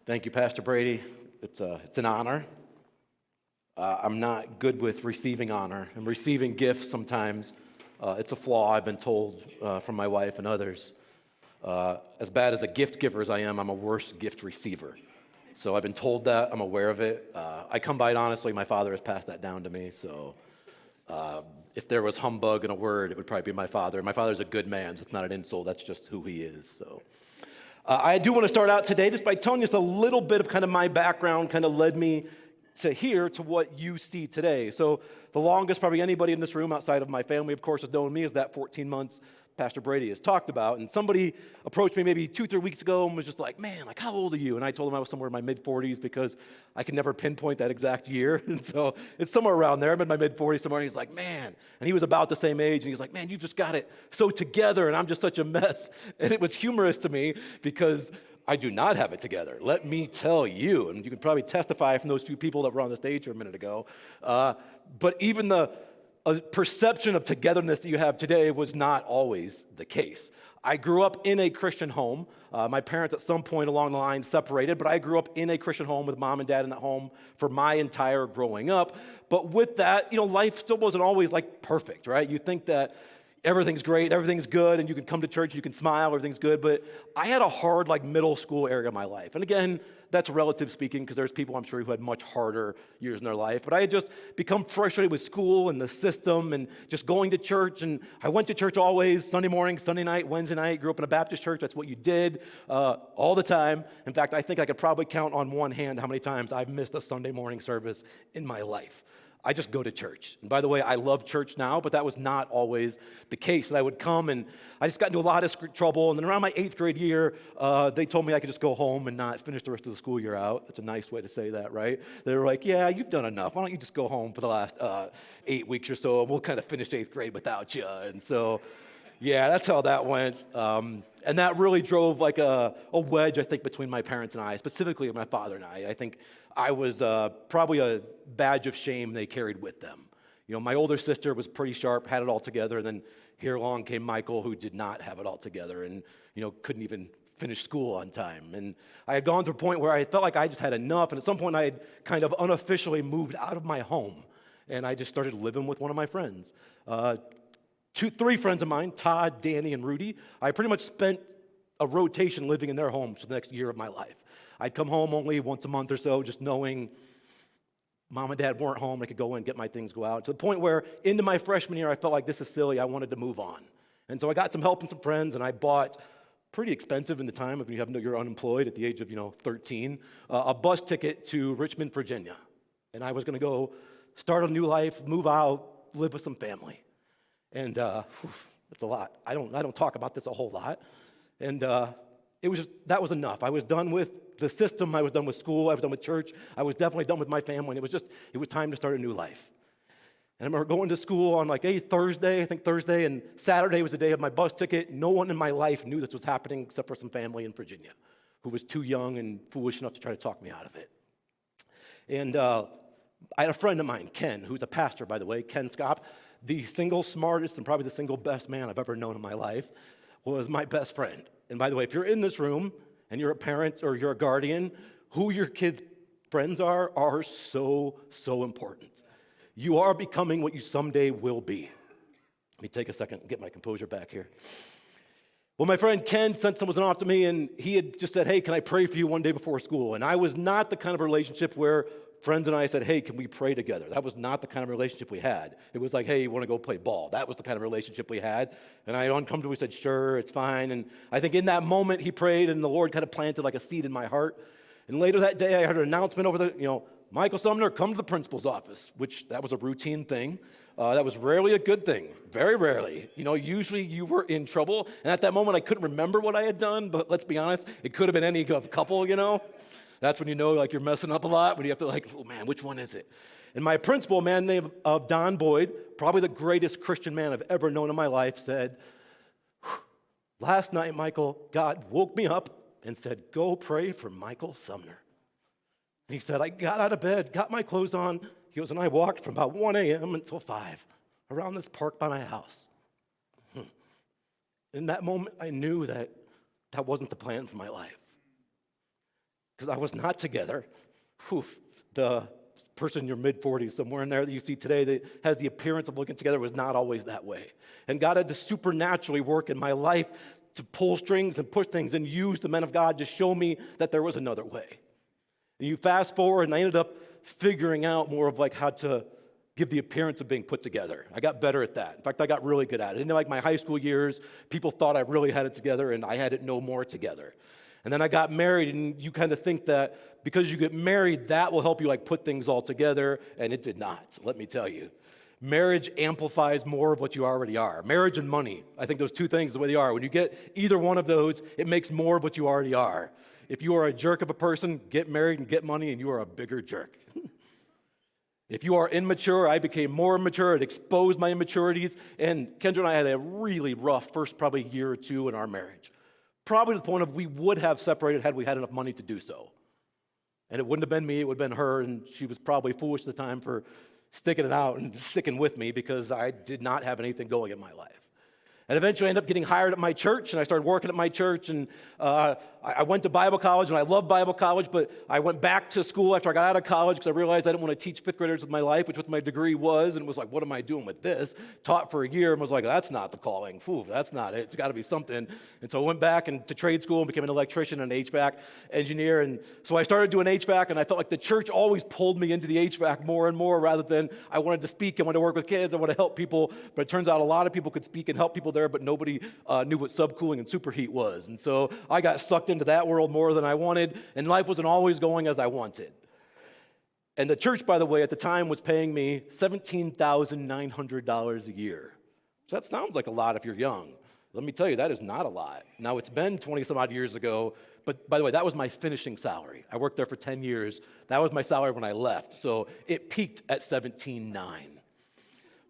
Thank you, Pastor Brady. It's an honor. I'm not good with receiving honor and receiving gifts sometimes. It's a flaw, I've been told from my wife and others. As bad as a gift giver as I am, I'm a worse gift receiver. So I've been told that. I'm aware of it. I come by it honestly. My father has passed that down to me. So if there was humbug in a word, it would probably be my father. My father's a good man, so it's not an insult. That's just who he is. So. I do want to start out today just by telling you just a little bit of kind of my background kind of led me to here to what you see today. So the longest probably anybody in this room outside of my family, of course, has known me is that 14 months Pastor Brady has talked about. And somebody approached me maybe 2-3 weeks ago and was just like, man, like how old are you? And I told him I was somewhere in my mid-40s because I can never pinpoint that exact year. And so it's somewhere around there. I'm in my mid-40s somewhere. And he's like, man. And he was about the same age. And he's like, man, you just got it so together. And I'm just such a mess. And it was humorous to me because I do not have it together. Let me tell you. And you can probably testify from those few people that were on the stage here a minute ago. But even the perception of togetherness that you have today was not always the case. I grew up in a Christian home. My parents at some point along the line separated, but I grew up in a Christian home with mom and dad in that home for my entire growing up. But with that, life still wasn't always like perfect, right? You think that everything's great, everything's good, and you can come to church, you can smile, everything's good, but I had a hard middle school area of my life. And again, that's relative speaking because there's people I'm sure who had much harder years in their life, but I had just become frustrated with school and the system and just going to church, and I went to church always, Sunday morning, Sunday night, Wednesday night, grew up in a Baptist church, that's what you did all the time. In fact, I think I could probably count on one hand how many times I've missed a Sunday morning service in my life. I just go to church. And by the way, I love church now, but that was not always the case. That I would come and I just got into a lot of trouble. And then around my 8th grade year, they told me I could just go home and not finish the rest of the school year out. That's a nice way to say that, right? They were like, yeah, you've done enough. Why don't you just go home for the last 8 weeks or so, and we'll kind of finish 8th grade without you. And so, yeah, that's how that went. And that really drove like a wedge, I think, between my parents and I, specifically my father and I. I think I was probably a badge of shame they carried with them. My older sister was pretty sharp, had it all together, and then here along came Michael, who did not have it all together and, couldn't even finish school on time. And I had gone to a point where I felt like I just had enough, and at some point I had kind of unofficially moved out of my home, and I just started living with one of my friends. 3 friends of mine, Todd, Danny, and Rudy, I pretty much spent a rotation living in their homes for the next year of my life. I'd come home only once a month or so, just knowing mom and dad weren't home. I could go in, get my things, go out. To the point where into my freshman year, I felt like this is silly. I wanted to move on. And so I got some help and some friends, and I bought pretty expensive in the time if you're unemployed at the age of 13, a bus ticket to Richmond, Virginia. And I was going to go start a new life, move out, live with some family. And that's a lot. I don't talk about this a whole lot. And that was enough. I was done with the system. I was done with school. I was done with church. I was definitely done with my family. And it was time to start a new life. And I remember going to school on Thursday, and Saturday was the day of my bus ticket. No one in my life knew this was happening except for some family in Virginia who was too young and foolish enough to try to talk me out of it. And I had a friend of mine, Ken, who's a pastor, by the way, Ken Scott, the single smartest and probably the single best man I've ever known in my life, was my best friend. And by the way, if you're in this room and you're a parent or you're a guardian, who your kids' friends are so, so important. You are becoming what you someday will be. Let me take a second and get my composure back here. Well, my friend Ken sent someone off to me, and he had just said, hey, can I pray for you one day before school? And I was not the kind of relationship where friends and I said, hey, can we pray together? That was not the kind of relationship we had. It was like, hey, you want to go play ball? That was the kind of relationship we had. And I uncomfortably said, sure, it's fine. And I think in that moment he prayed, and the Lord kind of planted like a seed in my heart. And later that day I heard an announcement over Michael Sumner, come to the principal's office, which that was a routine thing. That was rarely a good thing, very rarely. Usually you were in trouble. And at that moment I couldn't remember what I had done, but let's be honest, it could have been any couple, That's when you're messing up a lot, when you have to oh man, which one is it? And my principal, a man named Don Boyd, probably the greatest Christian man I've ever known in my life, said, last night, Michael, God woke me up and said, go pray for Michael Sumner. And he said, I got out of bed, got my clothes on. He goes, and I walked from about 1 a.m. until 5 around this park by my house. In that moment, I knew that wasn't the plan for my life. because I was not together. Whew, the person in your mid-40s, somewhere in there that you see today that has the appearance of looking together was not always that way. And God had to supernaturally work in my life to pull strings and push things and use the men of God to show me that there was another way. And you fast forward, and I ended up figuring out more of like how to give the appearance of being put together. I got better at that. In fact, I got really good at it. In like my high school years, people thought I really had it together, and I had it no more together. And then I got married, and you kind of think that because you get married, that will help you like put things all together, and it did not, let me tell you. Marriage amplifies more of what you already are. Marriage and money, I think those two things the way they are. When you get either one of those, it makes more of what you already are. If you are a jerk of a person, get married and get money, and you are a bigger jerk. If you are immature, I became more immature. It exposed my immaturities, and Kendra and I had a really rough first probably year or two in our marriage. Probably to the point of we would have separated had we had enough money to do so. And it wouldn't have been me, it would have been her, and she was probably foolish at the time for sticking it out and sticking with me because I did not have anything going in my life. And eventually I ended up getting hired at my church, and I started working at my church, and I went to Bible college, and I loved Bible college, but I went back to school after I got out of college because I realized I didn't want to teach fifth graders with my life, which was what my degree was, and it was like, what am I doing with this? Taught for a year and was like, that's not the calling. Phew, that's not it. It's got to be something. And so I went back to trade school and became an electrician and an HVAC engineer, and so I started doing HVAC, and I felt like the church always pulled me into the HVAC more and more rather than I wanted to speak, I wanted to work with kids, I wanted to help people, but it turns out a lot of people could speak and help people there, but nobody knew what subcooling and superheat was. And so I got sucked into that world more than I wanted, and life wasn't always going as I wanted. And the church, by the way, at the time was paying me $17,900 a year. So that sounds like a lot if you're young. Let me tell you, that is not a lot. Now, it's been 20-some odd years ago, but by the way, that was my finishing salary. I worked there for 10 years. That was my salary when I left. So it peaked at $17,900.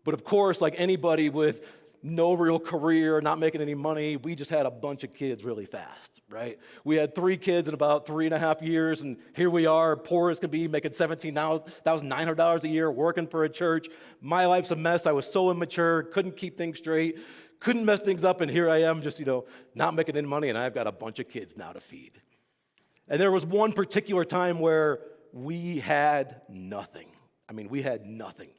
But of course, like anybody with no real career, not making any money, we just had a bunch of kids really fast, right? We had 3 kids in about 3.5 years, and here we are, poor as can be, making $17,900 a year, working for a church. My life's a mess. I was so immature, couldn't keep things straight, couldn't mess things up, and here I am just, not making any money, and I've got a bunch of kids now to feed. And there was one particular time where we had nothing. I mean, we had nothing.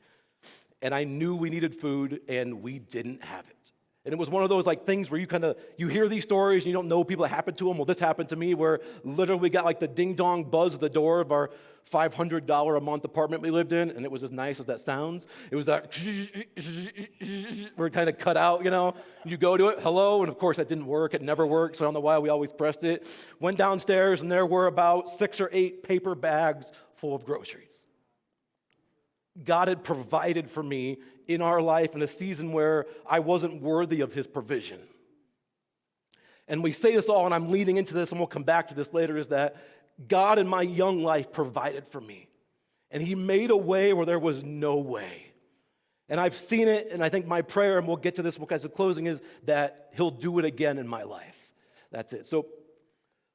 And I knew we needed food, and we didn't have it. And it was one of those like things where you hear these stories, and you don't know people that happened to them. Well, this happened to me where literally we got like the ding-dong buzz at the door of our $500 a month apartment we lived in, and it was as nice as that sounds. It was that where it kind of cut out, You go to it, hello, and of course that didn't work. It never worked, so I don't know why we always pressed it. Went downstairs, and there were about 6 or 8 paper bags full of groceries. God had provided for me in our life in a season where I wasn't worthy of his provision. And we say this all, and I'm leading into this, and we'll come back to this later, is that God in my young life provided for me. And he made a way where there was no way. And I've seen it, and I think my prayer, and we'll get to this because of closing, is that he'll do it again in my life. That's it. So,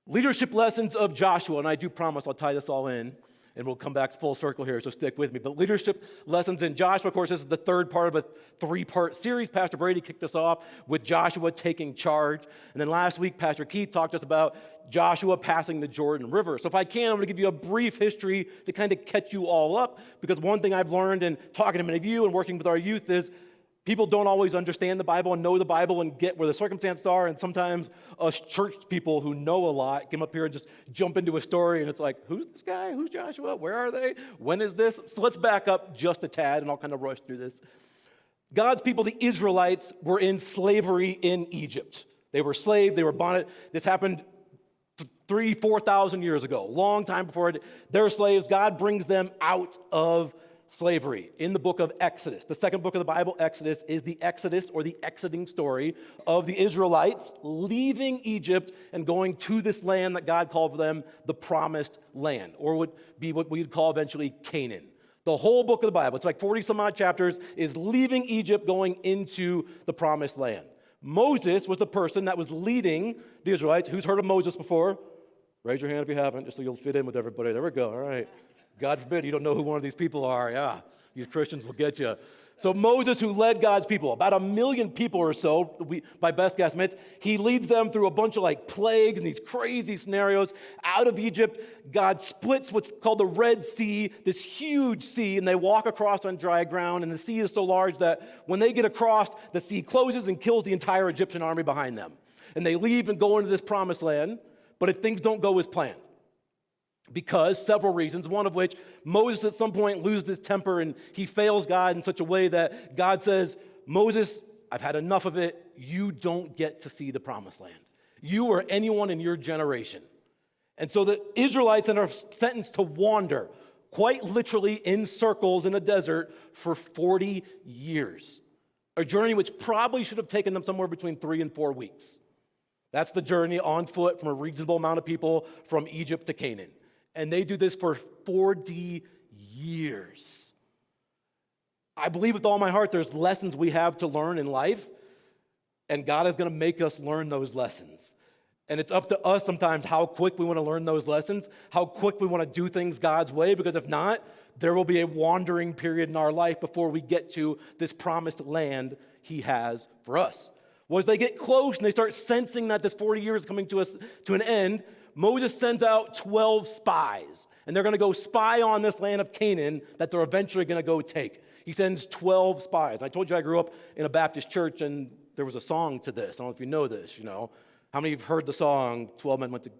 leadership lessons of Joshua, and I do promise I'll tie this all in. And we'll come back full circle here, so stick with me. But leadership lessons in Joshua, of course, this is the third part of a 3-part series. Pastor Brady kicked us off with Joshua taking charge. And then last week, Pastor Keith talked to us about Joshua passing the Jordan River. So if I can, I'm going to give you a brief history to kind of catch you all up. Because one thing I've learned in talking to many of you and working with our youth is people don't always understand the Bible and know the Bible and get where the circumstances are, and sometimes us church people who know a lot come up here and just jump into a story, and it's like, who's this guy? Who's Joshua? Where are they? When is this? So let's back up just a tad, and I'll kind of rush through this. God's people, the Israelites, were in slavery in Egypt. They were slaves. They were bonded. This happened 3,000-4,000 years ago, long time before it. They're slaves. God brings them out of slavery in the book of Exodus. The second book of the Bible, Exodus, is the Exodus or the exiting story of the Israelites leaving Egypt and going to this land that God called for them the promised land, or would be what we'd call eventually Canaan. The whole book of the Bible, it's like 40 some odd chapters, is leaving Egypt going into the promised land. Moses was the person that was leading the Israelites. Who's heard of Moses before? Raise your hand if you haven't, just so you'll fit in with everybody. There we go. All right. God forbid you don't know who one of these people are. Yeah, these Christians will get you. So Moses, who led God's people, about 1 million people or so, by best guesstimates, he leads them through a bunch of plagues and these crazy scenarios out of Egypt. God splits what's called the Red Sea, this huge sea, and they walk across on dry ground. And the sea is so large that when they get across, the sea closes and kills the entire Egyptian army behind them. And they leave and go into this promised land, but if things don't go as planned. Because several reasons, one of which Moses at some point loses his temper and he fails God in such a way that God says, Moses, I've had enough of it. You don't get to see the promised land. You or anyone in your generation. And so the Israelites are sentenced to wander, quite literally in circles in a desert for 40 years. A journey which probably should have taken them somewhere between 3 and 4 weeks. That's the journey on foot from a reasonable amount of people from Egypt to Canaan. And they do this for 40 years. I believe with all my heart there's lessons we have to learn in life, and God is going to make us learn those lessons. And it's up to us sometimes how quick we want to learn those lessons, how quick we want to do things God's way, because if not, there will be a wandering period in our life before we get to this promised land He has for us. Well, as they get close and they start sensing that this 40 years is coming to an end, Moses sends out 12 spies, and they're going to go spy on this land of Canaan that they're eventually going to go take. He sends 12 spies. I told you I grew up in a Baptist church, and there was a song to this. I don't know if you know this, How many of you have heard the song, 12 men went to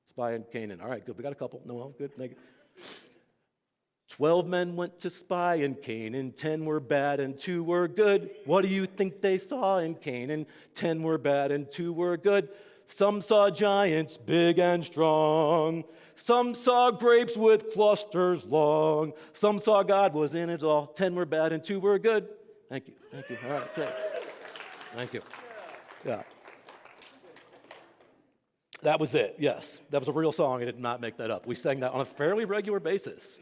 spy in Canaan? All right, good. We got a couple. No, well, good. 12 men went to spy in Canaan, 10 were bad and 2 were good. What do you think they saw in Canaan? 10 were bad and 2 were good. Some saw giants big and strong. Some saw grapes with clusters long. Some saw God was in it all. 10 were bad and 2 were good. Thank you. All right, okay. Thank you. Yeah. That was it, yes. That was a real song. I did not make that up. We sang that on a fairly regular basis.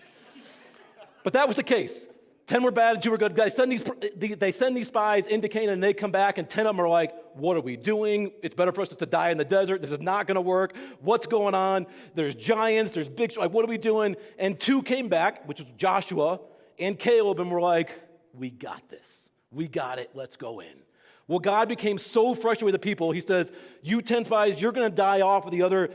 But that was the case. 10 were bad and 2 were good. They send these spies into Canaan, and they come back, and 10 of them are like, what are we doing? It's better for us just to die in the desert. This is not going to work. What's going on? There's giants. There's big, what are we doing? And 2 came back, which was Joshua and Caleb, and were like, we got this. We got it. Let's go in. Well, God became so frustrated with the people, He says, you 10 spies, you're going to die off with the other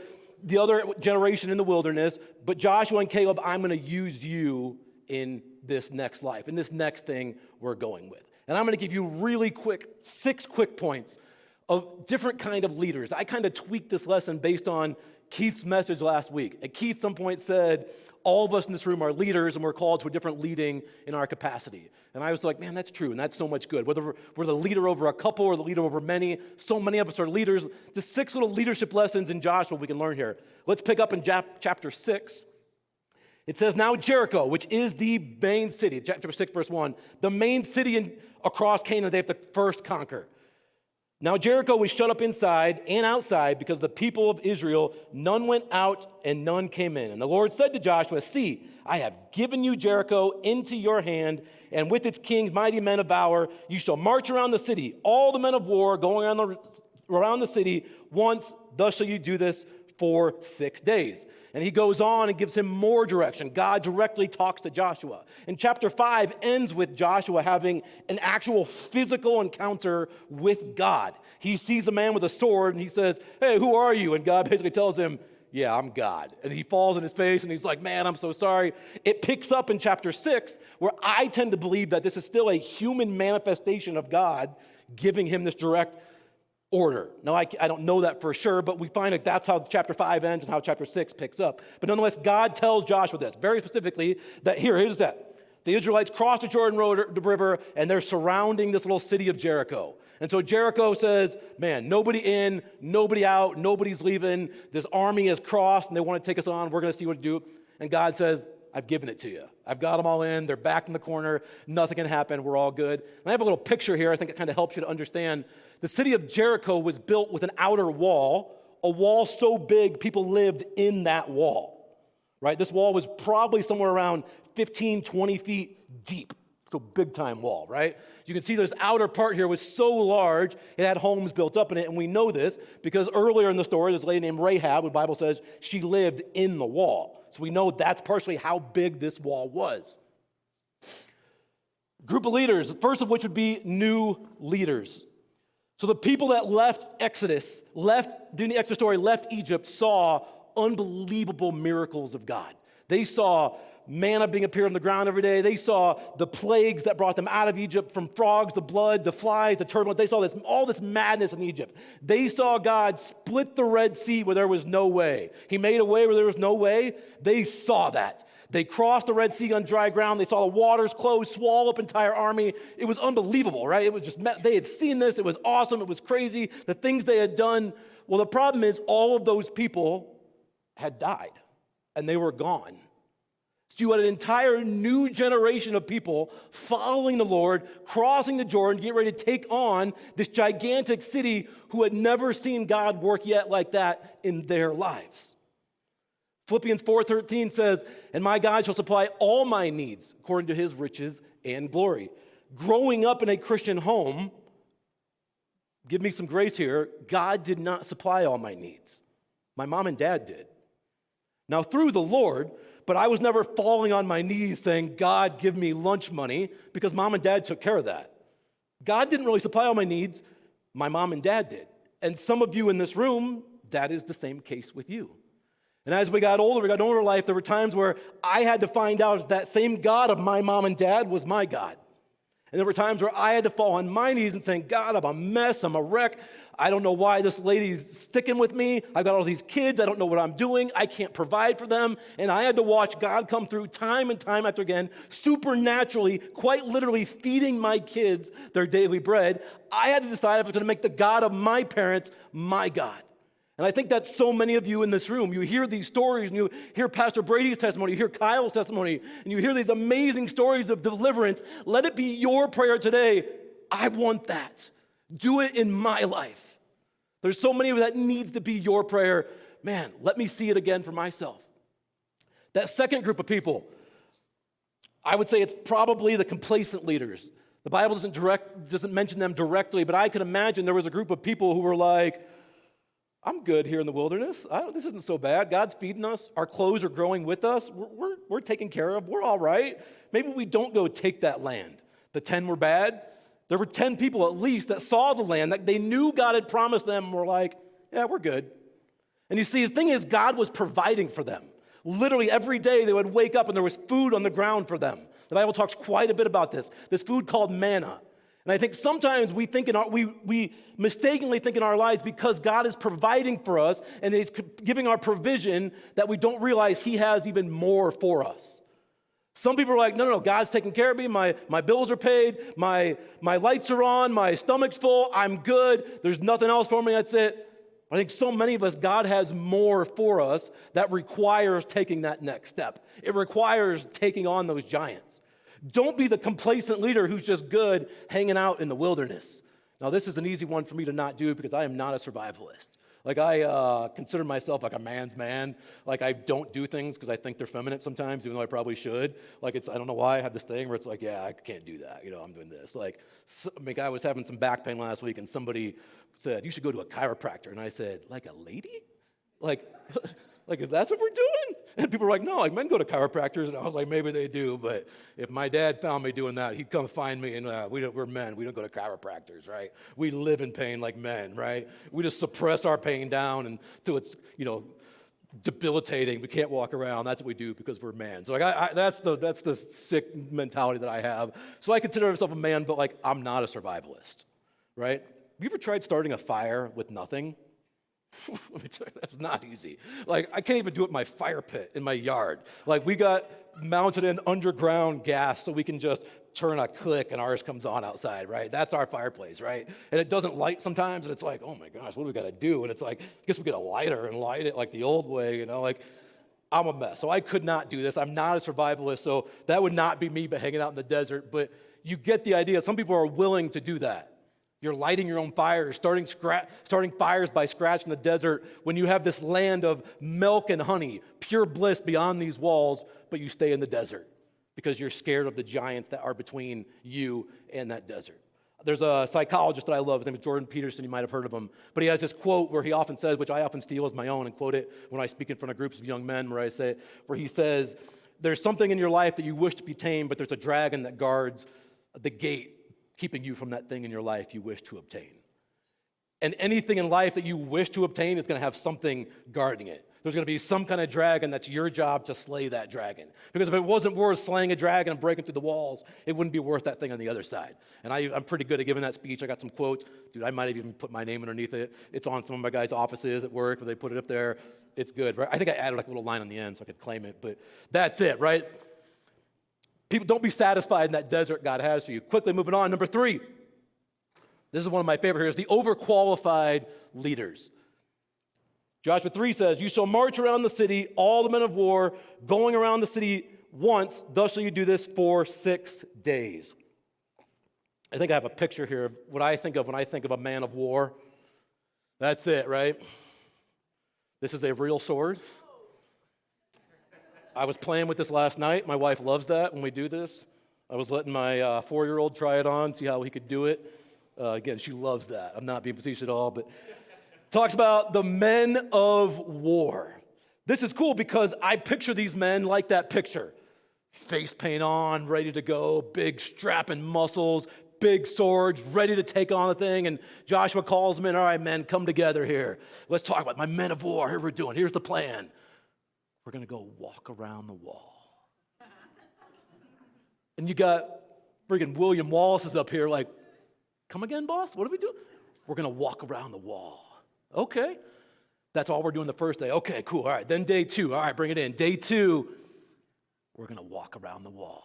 generation in the wilderness, but Joshua and Caleb, I'm going to use you in this next life, in this next thing we're going with. And I'm going to give you really quick, 6 quick points of different kind of leaders. I kind of tweaked this lesson based on Keith's message last week. And Keith at some point said, all of us in this room are leaders, and we're called to a different leading in our capacity. And I was like, man, that's true, and that's so much good. Whether we're the leader over a couple or the leader over many, so many of us are leaders. Just 6 little leadership lessons in Joshua we can learn here. Let's pick up in chapter 6. It says, now Jericho, which is the main city, chapter 6, verse 1, the main city across Canaan they have to first conquer. Now Jericho was shut up inside and outside because the people of Israel, none went out and none came in. And the Lord said to Joshua, see, I have given you Jericho into your hand, and with its kings, mighty men of valor, you shall march around the city, all the men of war going around the city once, thus shall you do this for 6 days. And he goes on and gives him more direction. God directly talks to Joshua. And chapter 5 ends with Joshua having an actual physical encounter with God. He sees a man with a sword and he says, hey, who are you? And God basically tells him, yeah, I'm God. And he falls on his face and he's like, man, I'm so sorry. It picks up in chapter 6 where I tend to believe that this is still a human manifestation of God giving him this direct order. Now, I don't know that for sure, but we find that that's how chapter 5 ends and how chapter 6 picks up. But nonetheless, God tells Joshua this, very specifically, that here's that. The Israelites cross the Jordan River, and they're surrounding this little city of Jericho. And so Jericho says, man, nobody in, nobody out, nobody's leaving. This army has crossed, and they want to take us on. We're going to see what to do. And God says, I've given it to you. I've got them all in. They're back in the corner. Nothing can happen. We're all good. And I have a little picture here. I think it kind of helps you to understand. The city of Jericho was built with an outer wall, a wall so big people lived in that wall, right? This wall was probably somewhere around 15, 20 feet deep. So big time wall, right? You can see this outer part here was so large, it had homes built up in it, and we know this because earlier in the story, this lady named Rahab, the Bible says she lived in the wall. So we know that's partially how big this wall was. Group of leaders, the first of which would be new leaders. So the people that left Exodus, during the Exodus story, left Egypt, saw unbelievable miracles of God. They saw manna being appeared on the ground every day. They saw the plagues that brought them out of Egypt, from frogs, the blood, the flies, the turbulence. They saw all this madness in Egypt. They saw God split the Red Sea where there was no way. He made a way where there was no way. They saw that. They crossed the Red Sea on dry ground. They saw the waters close, swallow up entire army. It was unbelievable, right? It was just, they had seen this. It was awesome. It was crazy. The things they had done. Well, the problem is all of those people had died and they were gone. So you had an entire new generation of people following the Lord, crossing the Jordan, getting ready to take on this gigantic city who had never seen God work yet like that in their lives. Philippians 4:13 says, "And my God shall supply all my needs according to his riches and glory." Growing up in a Christian home, give me some grace here, God did not supply all my needs. My mom and dad did. Now through the Lord, but I was never falling on my knees saying, "God, give me lunch money," because mom and dad took care of that. God didn't really supply all my needs. My mom and dad did. And some of you in this room, that is the same case with you. And as we got older in life, there were times where I had to find out if that same God of my mom and dad was my God. And there were times where I had to fall on my knees and saying, "God, I'm a mess, I'm a wreck. I don't know why this lady's sticking with me. I've got all these kids, I don't know what I'm doing. I can't provide for them." And I had to watch God come through time and time after again, supernaturally, quite literally feeding my kids their daily bread. I had to decide if I was going to make the God of my parents my God. And I think that's so many of you in this room. You hear these stories, and you hear Pastor Brady's testimony, you hear Kyle's testimony, and you hear these amazing stories of deliverance. Let it be your prayer today. I want that. Do it in my life. There's so many of that needs to be your prayer. Man, let me see it again for myself. That second group of people, I would say it's probably the complacent leaders. The Bible doesn't mention them directly, but I could imagine there was a group of people who were like, "I'm good here in the wilderness. This isn't so bad. God's feeding us. Our clothes are growing with us. We're taken care of. We're all right. Maybe we don't go take that land." The 10 were bad. There were 10 people at least that saw the land, that they knew God had promised them, and were like, "Yeah, we're good." And you see, the thing is, God was providing for them. Literally every day they would wake up and there was food on the ground for them. The Bible talks quite a bit about this food called manna. And I think sometimes we mistakenly think in our lives, because God is providing for us and He's giving our provision, that we don't realize He has even more for us. Some people are like, no, God's taking care of me. My bills are paid. My lights are on. My stomach's full. I'm good. There's nothing else for me. That's it. I think so many of us, God has more for us that requires taking that next step. It requires taking on those giants. Don't be the complacent leader who's just good hanging out in the wilderness. Now, this is an easy one for me to not do because I am not a survivalist. Like, I consider myself like a man's man. Like, I don't do things because I think they're feminine sometimes, even though I probably should. Like, I don't know why I have this thing where it's like, yeah, I can't do that. I'm doing this. Like, I was having some back pain last week, and somebody said, "You should go to a chiropractor." And I said, "Like a lady? Like, is that what we're doing?" And people were like, "No, like men go to chiropractors." And I was like, maybe they do, but if my dad found me doing that, he'd come find me, and we're men. We don't go to chiropractors, right? We live in pain like men, right? We just suppress our pain down until it's, debilitating. We can't walk around. That's what we do because we're men. So that's the sick mentality that I have. So I consider myself a man, but like I'm not a survivalist, right? Have you ever tried starting a fire with nothing? Let me tell you, that's not easy. Like, I can't even do it in my fire pit in my yard. Like, we got mounted in underground gas so we can just turn a click and ours comes on outside, right? That's our fireplace, right? And it doesn't light sometimes, and it's like, oh my gosh, what do we got to do? And it's like, I guess we get a lighter and light it like the old way, like, I'm a mess. So I could not do this. I'm not a survivalist, so that would not be me but hanging out in the desert. But you get the idea. Some people are willing to do that. You're lighting your own fires, starting fires by scratch in the desert when you have this land of milk and honey, pure bliss beyond these walls, but you stay in the desert because you're scared of the giants that are between you and that desert. There's a psychologist that I love. His name is Jordan Peterson. You might have heard of him. But he has this quote where he often says, which I often steal as my own and quote it when I speak in front of groups of young men, where he says, "There's something in your life that you wish to be tamed, but there's a dragon that guards the gate keeping you from that thing in your life you wish to obtain. And anything in life that you wish to obtain is going to have something guarding it. There's going to be some kind of dragon that's your job to slay that dragon. Because if it wasn't worth slaying a dragon and breaking through the walls, it wouldn't be worth that thing on the other side. And I'm pretty good at giving that speech. I got some quotes. Dude, I might have even put my name underneath it. It's on some of my guys' offices at work where they put it up there. It's good, right? I think I added like a little line on the end so I could claim it. But that's it, right? People, don't be satisfied in that desert God has for you. Quickly moving on. Number 3. This is one of my favorite here, is the overqualified leaders. Joshua 3 says, you shall march around the city, all the men of war, going around the city once, thus shall you do this for 6 days. I think I have a picture here of what I think of when I think of a man of war. That's it, right? This is a real sword. I was playing with this last night. My wife loves that when we do this. I was letting my 4-year-old try it on, see how he could do it. Again, she loves that. I'm not being facetious at all, but talks about the men of war. This is cool because I picture these men like that picture. Face paint on, ready to go, big strapping muscles, big swords, ready to take on the thing. And Joshua calls them in, all right, men, come together here. Let's talk about my men of war. Here we're doing. Here's the plan. We're going to go walk around the wall. And you got friggin' William Wallace is up here like, come again, boss? What are we doing? We're going to walk around the wall. Okay. That's all we're doing the first day. Okay, cool. All right. Then day 2. All right, bring it in. Day 2, we're going to walk around the wall.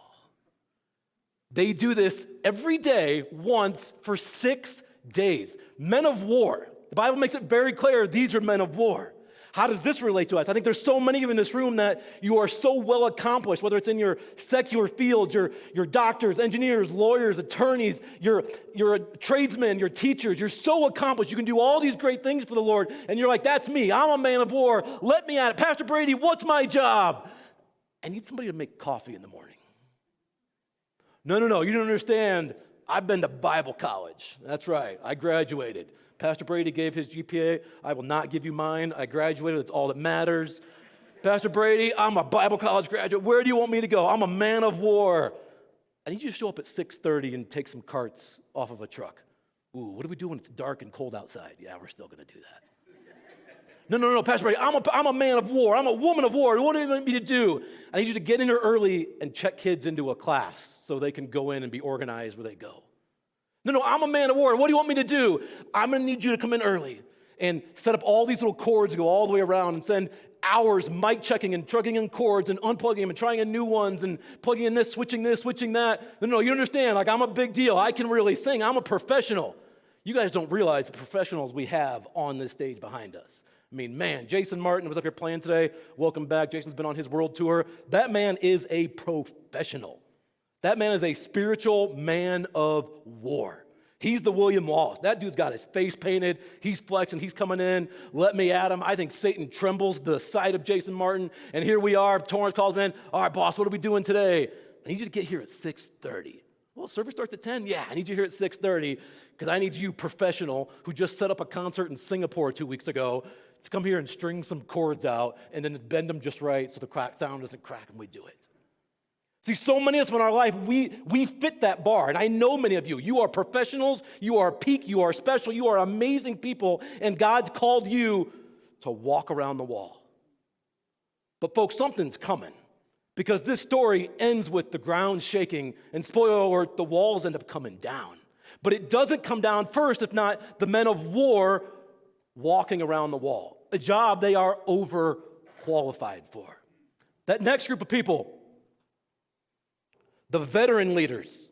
They do this every day once for 6 days. Men of war. The Bible makes it very clear these are men of war. How does this relate to us? I think there's so many of you in this room that you are so well accomplished, whether it's in your secular fields, your doctors, engineers, lawyers, attorneys, you're a tradesman, you're teachers. You're so accomplished. You can do all these great things for the Lord, and you're like, that's me. I'm a man of war. Let me at it. Pastor Brady, what's my job? I need somebody to make coffee in the morning. No, you don't understand. I've been to Bible college. That's right. I graduated. Pastor Brady gave his GPA. I will not give you mine. I graduated. That's all that matters. Pastor Brady, I'm a Bible college graduate. Where do you want me to go? I'm a man of war. I need you to show up at 6:30 and take some carts off of a truck. Ooh, what do we do when it's dark and cold outside? Yeah, we're still going to do that. No, Pastor Brady, I'm a man of war. I'm a woman of war. What do you want me to do? I need you to get in here early and check kids into a class so they can go in and be organized where they go. No, I'm a man of war. What do you want me to do? I'm going to need you to come in early and set up all these little cords, go all the way around and spend hours mic checking and plugging in cords and unplugging them and trying in new ones and plugging in this, switching that. No, you understand. Like, I'm a big deal. I can really sing. I'm a professional. You guys don't realize the professionals we have on this stage behind us. I mean, man, Jason Martin was up here playing today. Welcome back. Jason's been on his world tour. That man is a professional. That man is a spiritual man of war. He's the William Wallace. That dude's got his face painted. He's flexing. He's coming in. Let me at him. I think Satan trembles the sight of Jason Martin. And here we are. Torrance calls me in. All right, boss, what are we doing today? I need you to get here at 6:30. Well, service starts at 10. Yeah, I need you here at 6:30 because I need you, professional, who just set up a concert in Singapore 2 weeks ago, to come here and string some chords out and then bend them just right so the sound doesn't crack and we do it. See, so many of us in our life, we fit that bar. And I know many of you. You are professionals. You are peak. You are special. You are amazing people. And God's called you to walk around the wall. But folks, something's coming. Because this story ends with the ground shaking. And spoiler alert, the walls end up coming down. But it doesn't come down first, if not the men of war walking around the wall. A job they are overqualified for. That next group of people, the veteran leaders,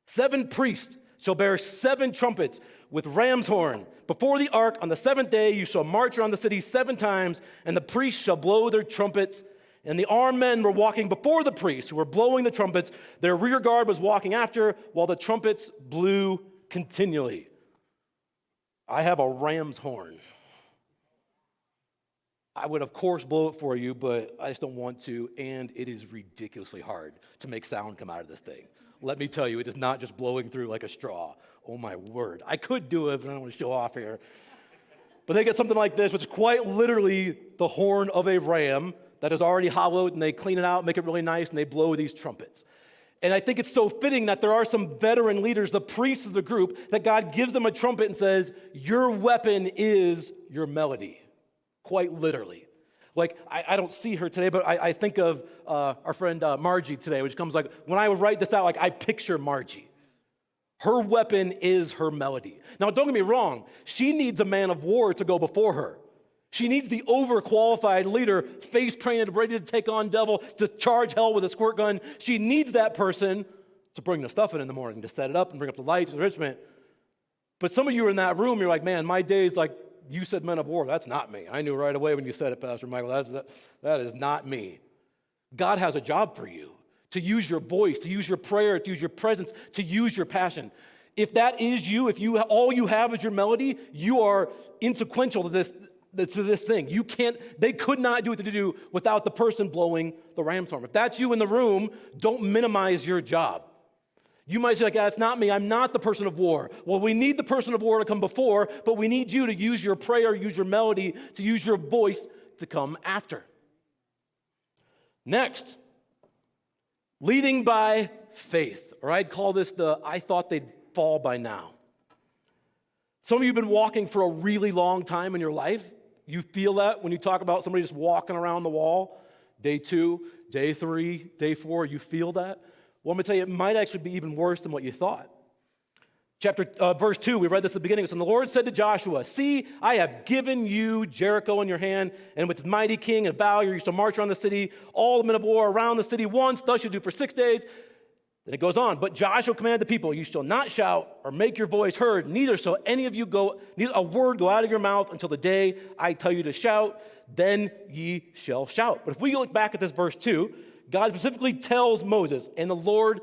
7 priests shall bear 7 trumpets with ram's horn. Before the ark on the 7th day you shall march around the city 7 times, and the priests shall blow their trumpets. And the armed men were walking before the priests who were blowing the trumpets. Their rear guard was walking after while the trumpets blew continually. I have a ram's horn. I would, of course, blow it for you, but I just don't want to, and it is ridiculously hard to make sound come out of this thing. Let me tell you, it is not just blowing through like a straw. Oh, my word. I could do it, but I don't want to show off here. But they get something like this, which is quite literally the horn of a ram that is already hollowed, and they clean it out, make it really nice, and they blow these trumpets. And I think it's so fitting that there are some veteran leaders, the priests of the group, that God gives them a trumpet and says, your weapon is your melody, quite literally. Like, I don't see her today, but I think of our friend Margie today, which comes like, when I would write this out, like I picture Margie. Her weapon is her melody. Now, don't get me wrong. She needs a man of war to go before her. She needs the overqualified leader, face-painted, ready to take on devil, to charge hell with a squirt gun. She needs that person to bring the stuff in the morning, to set it up and bring up the lights, enrichment. But some of you are in that room, you're like, man, my days, like you said men of war. That's not me. I knew right away when you said it, Pastor Michael. That is not me. God has a job for you, to use your voice, to use your prayer, to use your presence, to use your passion. If that is you, if all you have is your melody, you are insequential to this thing. They could not do what they do without the person blowing the ram's horn. If that's you in the room, don't minimize your job. You might say, like, that's not me. I'm not the person of war. Well, we need the person of war to come before, but we need you to use your prayer, use your melody, to use your voice to come after. Next, leading by faith, or I'd call this I thought they'd fall by now. Some of you have been walking for a really long time in your life. You feel that when you talk about somebody just walking around the wall, day 2, day 3, day 4, you feel that? Well, I'm going to tell you, it might actually be even worse than what you thought. Verse 2, we read this at the beginning. And the Lord said to Joshua, see, I have given you Jericho in your hand, and with its mighty king and valor, you shall march around the city, all the men of war around the city once, thus you do for 6 days. Then it goes on, but Joshua commanded the people, you shall not shout or make your voice heard, neither shall any of you neither a word go out of your mouth until the day I tell you to shout, then ye shall shout. But if we look back at this verse 2, God specifically tells Moses, and the Lord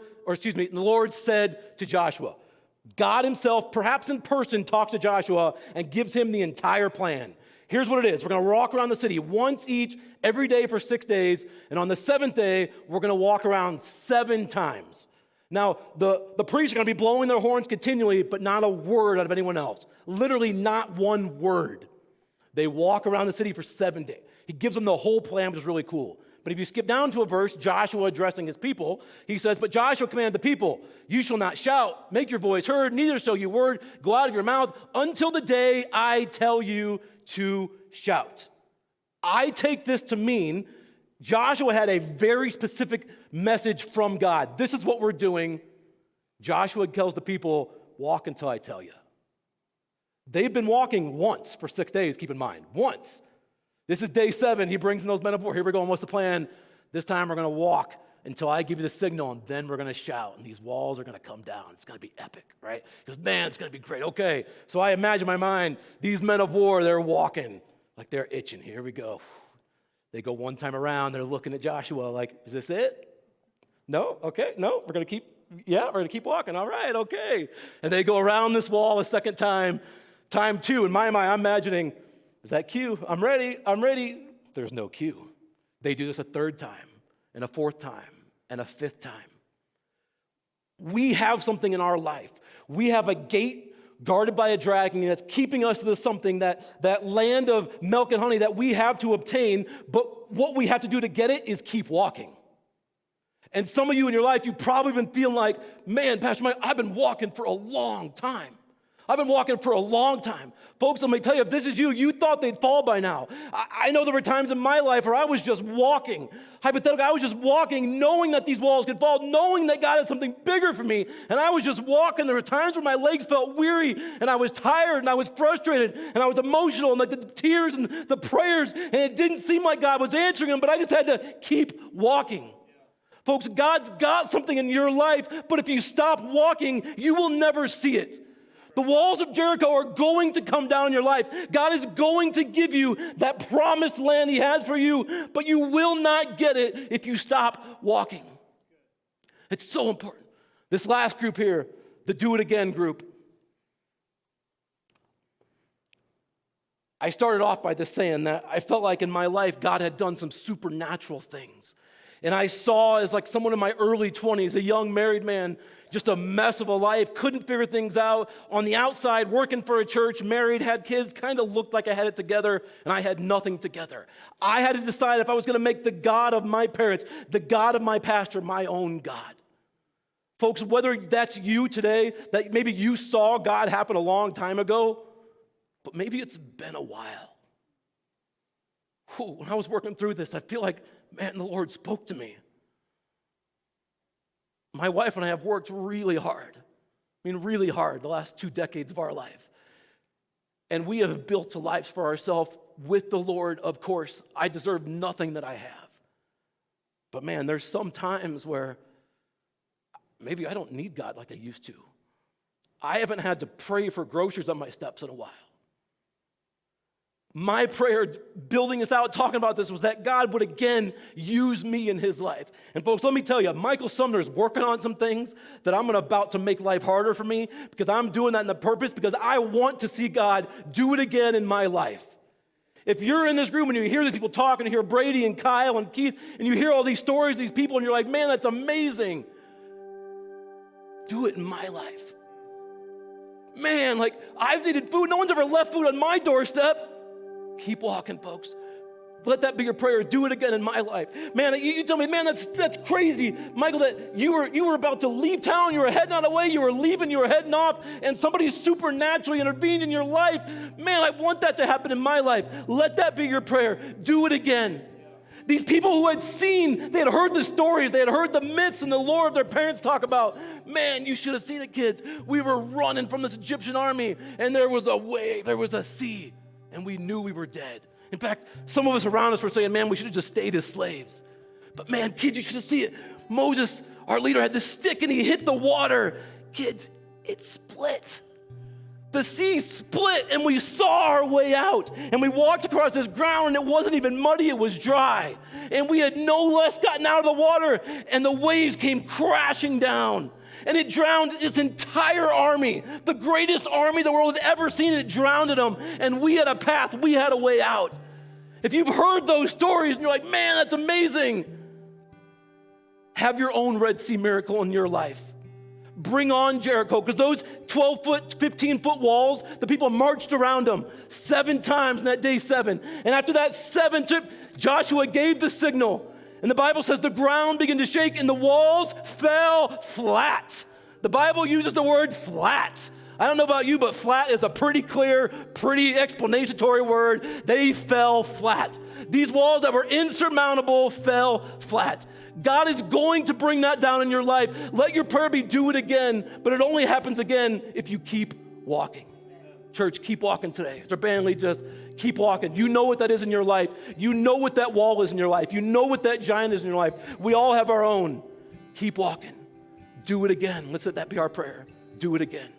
said to Joshua. God himself, perhaps in person, talks to Joshua and gives him the entire plan. Here's what it is. We're going to walk around the city once each, every day for 6 days, and on the 7th day, we're going to walk around 7 times. Now, the priests are going to be blowing their horns continually, but not a word out of anyone else. Literally not one word. They walk around the city for 7 days. He gives them the whole plan, which is really cool. But if you skip down to a verse, Joshua addressing his people, he says, but Joshua commanded the people, you shall not shout, make your voice heard, neither shall your word go out of your mouth until the day I tell you to shout. I take this to mean Joshua had a very specific message from God. This is what we're doing. Joshua tells the people, walk until I tell you. They've been walking once for 6 days, keep in mind, once. This is day 7. He brings in those men of war. Here we go. And what's the plan? This time we're going to walk until I give you the signal, and then we're going to shout, and these walls are going to come down. It's going to be epic, right? He goes, man, it's going to be great. Okay. So I imagine in my mind, these men of war, they're walking like they're itching. Here we go. They go one time around. They're looking at Joshua like, is this it? No? Okay. No. We're going to keep walking. All right. Okay. And they go around this wall a second time. Time 2. In my mind, I'm imagining, is that cue? I'm ready. There's no cue. They do this a 3rd time, and a 4th time, and a 5th time. We have something in our life. We have a gate guarded by a dragon that's keeping us to something, that land of milk and honey that we have to obtain, but what we have to do to get it is keep walking. And some of you in your life, you've probably been feeling like, man, Pastor Mike, I've been walking for a long time. I've been walking for a long time. Folks, let me tell you, if this is you, you thought they'd fall by now. I know there were times in my life where I was just walking. Hypothetically, I was just walking, knowing that these walls could fall, knowing that God had something bigger for me. And I was just walking. There were times where my legs felt weary, and I was tired, and I was frustrated, and I was emotional, and like the tears and the prayers, and it didn't seem like God was answering them, but I just had to keep walking. Folks, God's got something in your life, but if you stop walking, you will never see it. The walls of Jericho are going to come down in your life. God is going to give you that promised land he has for you, but you will not get it if you stop walking. It's so important. This last group here, the Do It Again group. I started off by this saying that I felt like in my life God had done some supernatural things. And I saw as like someone in my early 20s, a young married man, just a mess of a life, couldn't figure things out. On the outside, working for a church, married, had kids, kind of looked like I had it together, and I had nothing together. I had to decide if I was going to make the God of my parents, the God of my pastor, my own God. Folks, whether that's you today, that maybe you saw God happen a long time ago, but maybe it's been a while. When I was working through this, I feel like, man, the Lord spoke to me. My wife and I have worked really hard. Really hard the last 2 decades of our life. And we have built a life for ourselves with the Lord, of course. I deserve nothing that I have. But man, there's some times where maybe I don't need God like I used to. I haven't had to pray for groceries on my steps in a while. My prayer, building this out, talking about this, was that God would again use me in his life. And folks, let me tell you, Michael Sumner is working on some things that I'm about to make life harder for me, because I'm doing that in the purpose, because I want to see God do it again in my life. If you're in this room and you hear these people talking, you hear Brady and Kyle and Keith, and you hear all these stories, these people, and you're like, man, that's amazing. Do it in my life. Man, like, I've needed food. No one's ever left food on my doorstep. Keep walking, folks. Let that be your prayer. Do it again in my life. Man, you tell me, man, that's crazy. Michael, that you were about to leave town. You were heading on the way. You were leaving. You were heading off. And somebody supernaturally intervened in your life. Man, I want that to happen in my life. Let that be your prayer. Do it again. These people who had seen, they had heard the stories, they had heard the myths and the lore of their parents talk about, man, you should have seen it, kids. We were running from this Egyptian army, and there was a wave, there was a sea, and we knew we were dead. In fact, some of us around us were saying, man, we should have just stayed as slaves. But man, kids, you should have seen it. Moses, our leader, had this stick, and he hit the water. Kids, it split. The sea split, and we saw our way out. And we walked across this ground, and it wasn't even muddy, it was dry. And we had no less gotten out of the water, and the waves came crashing down. And it drowned this entire army, the greatest army the world had ever seen. It drowned them, and we had a path, we had a way out. If you've heard those stories, and you're like, man, that's amazing, have your own Red Sea miracle in your life. Bring on Jericho, because those 12-foot, 15-foot walls, the people marched around them 7 times in that day 7. And after that 7th trip, Joshua gave the signal. And the Bible says the ground began to shake and the walls fell flat. The Bible uses the word flat. I don't know about you, but flat is a pretty clear, pretty explanatory word. They fell flat. These walls that were insurmountable fell flat. God is going to bring that down in your life. Let your prayer be, do it again, but it only happens again if you keep walking. Church, keep walking today. As our band leads us, keep walking. You know what that is in your life. You know what that wall is in your life. You know what that giant is in your life. We all have our own. Keep walking. Do it again. Let's let that be our prayer. Do it again.